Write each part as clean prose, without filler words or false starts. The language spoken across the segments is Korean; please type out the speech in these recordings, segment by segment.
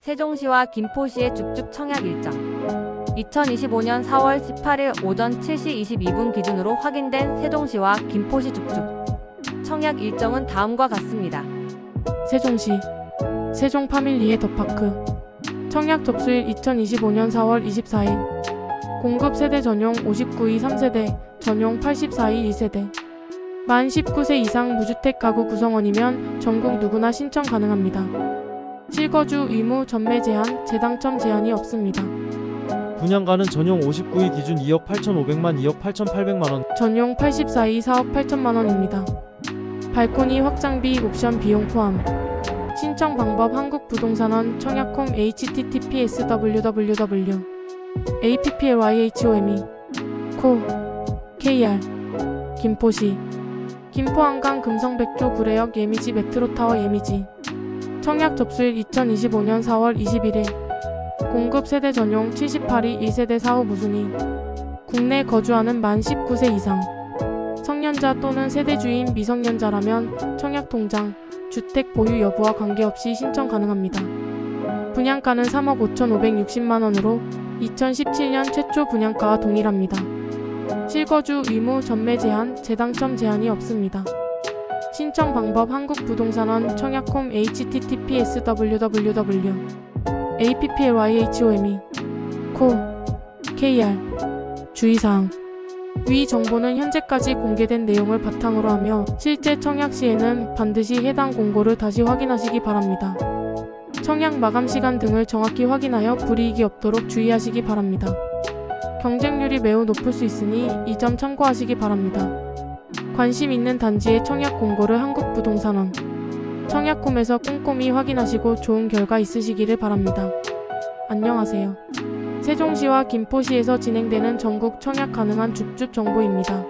세종시와 김포시의 줍줍 청약 일정. 2025년 4월 18일 오전 7시 22분 기준으로 확인된 세종시와 김포시 줍줍 청약 일정은 다음과 같습니다. 세종시 세종 파밀리의 더파크 청약 접수일 2025년 4월 24일 공급 세대 전용 59이 3세대 전용 84이 1세대 만 19세 이상 무주택 가구 구성원이면 전국 누구나 신청 가능합니다. 실거주 의무 전매 제한, 재당첨 제한이 없습니다. 분양가는 전용 59이 기준 2억 8,500만, 2억 8,800만원, 전용 84이 4억 8천만원입니다. 발코니 확장비 옵션 비용 포함. 신청 방법 한국부동산원 청약홈 https www applyhome 코 kr 김포시 김포한강 금성백조 구례역 예미지 메트로타워 예미지 청약 접수일 2025년 4월 21일 공급 세대 전용 78이 1세대 사후 무순위 국내 거주하는 만 19세 이상 성년자 또는 세대주인 미성년자라면 청약통장, 주택 보유 여부와 관계없이 신청 가능합니다. 분양가는 3억 5,560만원으로 2017년 최초 분양가와 동일합니다. 실거주 의무 전매 제한, 재당첨 제한이 없습니다. 신청 방법 한국부동산원 청약홈 https www applyhome 코 kr 주의사항 위 정보는 현재까지 공개된 내용을 바탕으로 하며 실제 청약 시에는 반드시 해당 공고를 다시 확인하시기 바랍니다. 청약 마감 시간 등을 정확히 확인하여 불이익이 없도록 주의하시기 바랍니다. 경쟁률이 매우 높을 수 있으니 이 점 참고하시기 바랍니다. 관심 있는 단지의 청약 공고를 한국부동산원 청약홈에서 꼼꼼히 확인하시고 좋은 결과 있으시기를 바랍니다. 안녕하세요. 세종시와 김포시에서 진행되는 전국 청약 가능한 줍줍 정보입니다.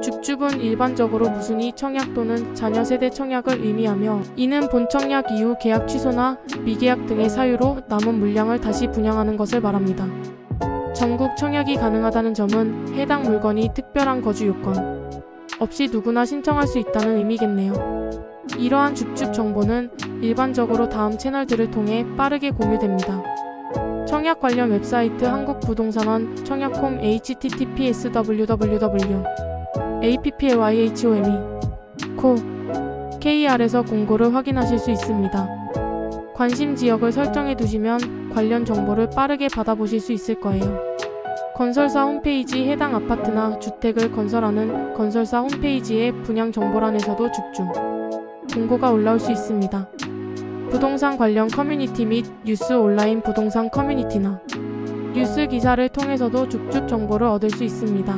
줍줍은 일반적으로 무순위 청약 또는 자녀 세대 청약을 의미하며 이는 본 청약 이후 계약 취소나 미계약 등의 사유로 남은 물량을 다시 분양하는 것을 말합니다. 전국 청약이 가능하다는 점은 해당 물건이 특별한 거주 요건 없이 누구나 신청할 수 있다는 의미겠네요. 이러한 줍줍 정보는 일반적으로 다음 채널들을 통해 빠르게 공유됩니다. 청약 관련 웹사이트 한국부동산원 청약홈 https www applyhome 코 kr에서 공고를 확인하실 수 있습니다. 관심 지역을 설정해 두시면 관련 정보를 빠르게 받아보실 수 있을 거예요. 건설사 홈페이지 해당 아파트나 주택을 건설하는 건설사 홈페이지의 분양 정보란에서도 줍줍 공고가 올라올 수 있습니다. 부동산 관련 커뮤니티 및 뉴스 온라인 부동산 커뮤니티나 뉴스 기사를 통해서도 줍줍 정보를 얻을 수 있습니다.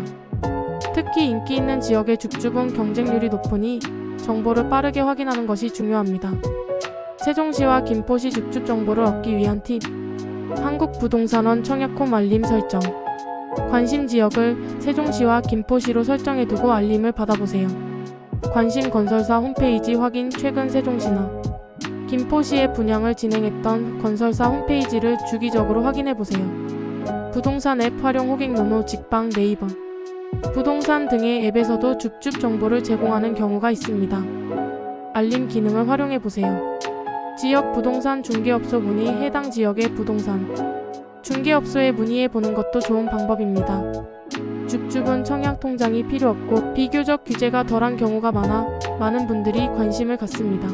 특히 인기 있는 지역의 줍줍은 경쟁률이 높으니 정보를 빠르게 확인하는 것이 중요합니다. 세종시와 김포시 줍줍 정보를 얻기 위한 팁 한국부동산원 청약홈 알림 설정 관심 지역을 세종시와 김포시로 설정해두고 알림을 받아보세요. 관심 건설사 홈페이지 확인 최근 세종시나 김포시에 분양을 진행했던 건설사 홈페이지를 주기적으로 확인해보세요. 부동산 앱 활용 호객 노노 직방 네이버 부동산 등의 앱에서도 줍줍 정보를 제공하는 경우가 있습니다. 알림 기능을 활용해보세요. 지역 부동산 중개업소 문의 해당 지역의 부동산 중개업소에 문의해보는 것도 좋은 방법입니다. 줍줍은 청약 통장이 필요 없고 비교적 규제가 덜한 경우가 많아 많은 분들이 관심을 갖습니다.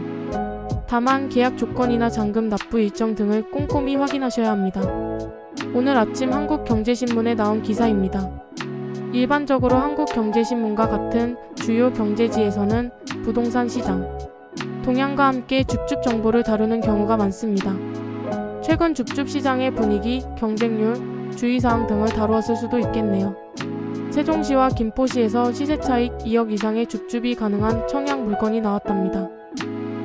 다만 계약 조건이나 잔금 납부 일정 등을 꼼꼼히 확인하셔야 합니다. 오늘 아침 한국경제신문에 나온 기사입니다. 일반적으로 한국경제신문과 같은 주요 경제지에서는 부동산 시장, 동향과 함께 줍줍 정보를 다루는 경우가 많습니다. 최근 줍줍 시장의 분위기, 경쟁률, 주의사항 등을 다루었을 수도 있겠네요. 세종시와 김포시에서 시세 차익 2억 이상의 줍줍이 가능한 청약 물건이 나왔답니다.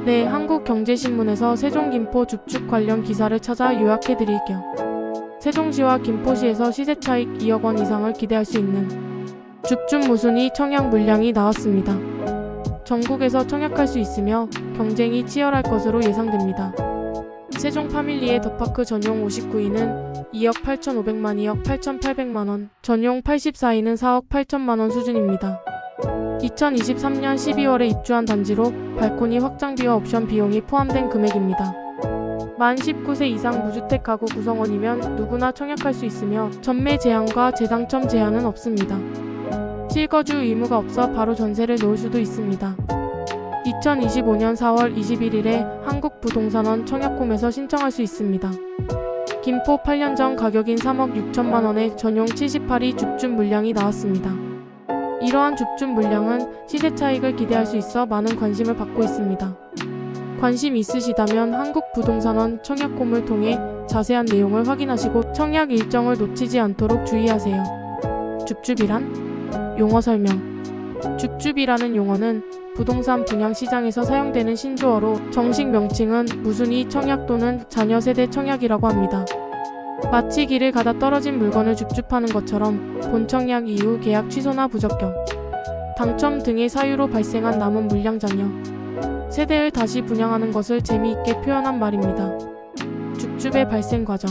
네, 한국경제신문에서 세종 김포 줍줍 관련 기사를 찾아 요약해드릴게요. 세종시와 김포시에서 시세 차익 2억 원 이상을 기대할 수 있는 줍줍 무순위 청약 물량이 나왔습니다. 전국에서 청약할 수 있으며 경쟁이 치열할 것으로 예상됩니다. 세종 파밀리의 더파크 전용 59이는 2억 8,500만, 2억 8,800만원, 전용 84이는 4억 8천만원 수준입니다. 2023년 12월에 입주한 단지로 발코니 확장비와 옵션 비용이 포함된 금액입니다. 만 19세 이상 무주택 가구 구성원이면 누구나 청약할 수 있으며 전매 제한과 재당첨 제한은 없습니다. 실거주 의무가 없어 바로 전세를 놓을 수도 있습니다. 2025년 4월 21일에 한국부동산원 청약홈에서 신청할 수 있습니다. 김포 8년 전 가격인 3억 6천만 원의 전용 78이 줍줍 물량이 나왔습니다. 이러한 줍줍 물량은 시세 차익을 기대할 수 있어 많은 관심을 받고 있습니다. 관심 있으시다면 한국부동산원 청약홈을 통해 자세한 내용을 확인하시고 청약 일정을 놓치지 않도록 주의하세요. 줍줍이란? 용어 설명. 줍줍이라는 용어는 부동산 분양 시장에서 사용되는 신조어로 정식 명칭은 무순위 청약 또는 자녀 세대 청약이라고 합니다. 마치 길을 가다 떨어진 물건을 줍줍하는 것처럼 본청약 이후 계약 취소나 부적격, 당첨 등의 사유로 발생한 남은 물량 잔여, 세대를 다시 분양하는 것을 재미있게 표현한 말입니다. 줍줍의 발생 과정.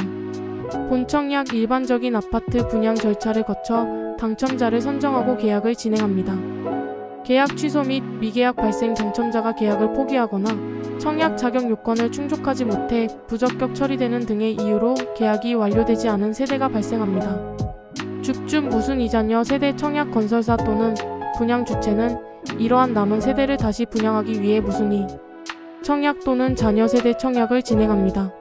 본청약 일반적인 아파트 분양 절차를 거쳐 당첨자를 선정하고 계약을 진행합니다. 계약 취소 및 미계약 발생 당첨자가 계약을 포기하거나 청약 자격 요건을 충족하지 못해 부적격 처리되는 등의 이유로 계약이 완료되지 않은 세대가 발생합니다. 줍줍 무순위 자녀 세대 청약 건설사 또는 분양 주체는 이러한 남은 세대를 다시 분양하기 위해 무순위 청약 또는 자녀 세대 청약을 진행합니다.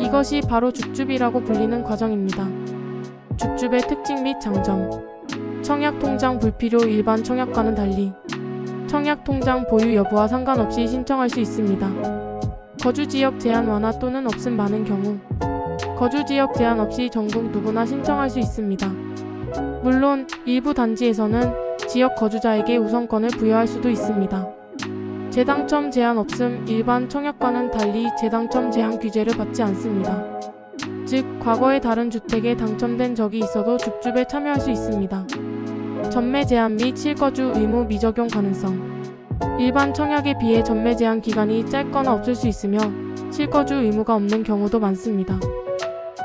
이것이 바로 줍줍이라고 불리는 과정입니다. 줍줍의 특징 및 장점. 청약 통장 불필요. 일반 청약과는 달리 청약 통장 보유 여부와 상관없이 신청할 수 있습니다. 거주지역 제한 완화 또는 없음 많은 경우 거주지역 제한 없이 전국 누구나 신청할 수 있습니다. 물론 일부 단지에서는 지역 거주자에게 우선권을 부여할 수도 있습니다. 재당첨 제한 없음. 일반 청약과는 달리 재당첨 제한 규제를 받지 않습니다. 즉, 과거에 다른 주택에 당첨된 적이 있어도 줍줍에 참여할 수 있습니다. 전매 제한 및 실거주 의무 미적용 가능성. 일반 청약에 비해 전매 제한 기간이 짧거나 없을 수 있으며 실거주 의무가 없는 경우도 많습니다.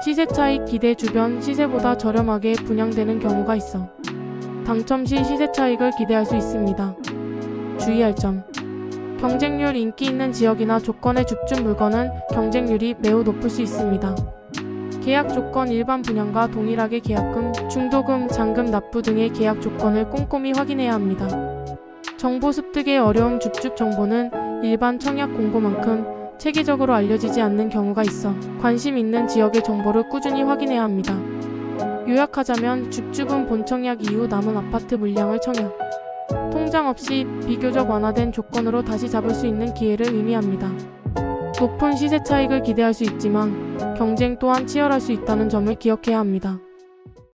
시세 차익 기대. 주변 시세보다 저렴하게 분양되는 경우가 있어 당첨 시 시세 차익을 기대할 수 있습니다. 주의할 점. 경쟁률. 인기 있는 지역이나 조건의 줍줍 물건은 경쟁률이 매우 높을 수 있습니다. 계약 조건. 일반 분양과 동일하게 계약금, 중도금, 잔금 납부 등의 계약 조건을 꼼꼼히 확인해야 합니다. 정보 습득의 어려움. 줍줍 정보는 일반 청약 공고만큼 체계적으로 알려지지 않는 경우가 있어 관심 있는 지역의 정보를 꾸준히 확인해야 합니다. 요약하자면 줍줍은 본청약 이후 남은 아파트 물량을 청약, 통장 없이 비교적 완화된 조건으로 다시 잡을 수 있는 기회를 의미합니다. 높은 시세 차익을 기대할 수 있지만 경쟁 또한 치열할 수 있다는 점을 기억해야 합니다.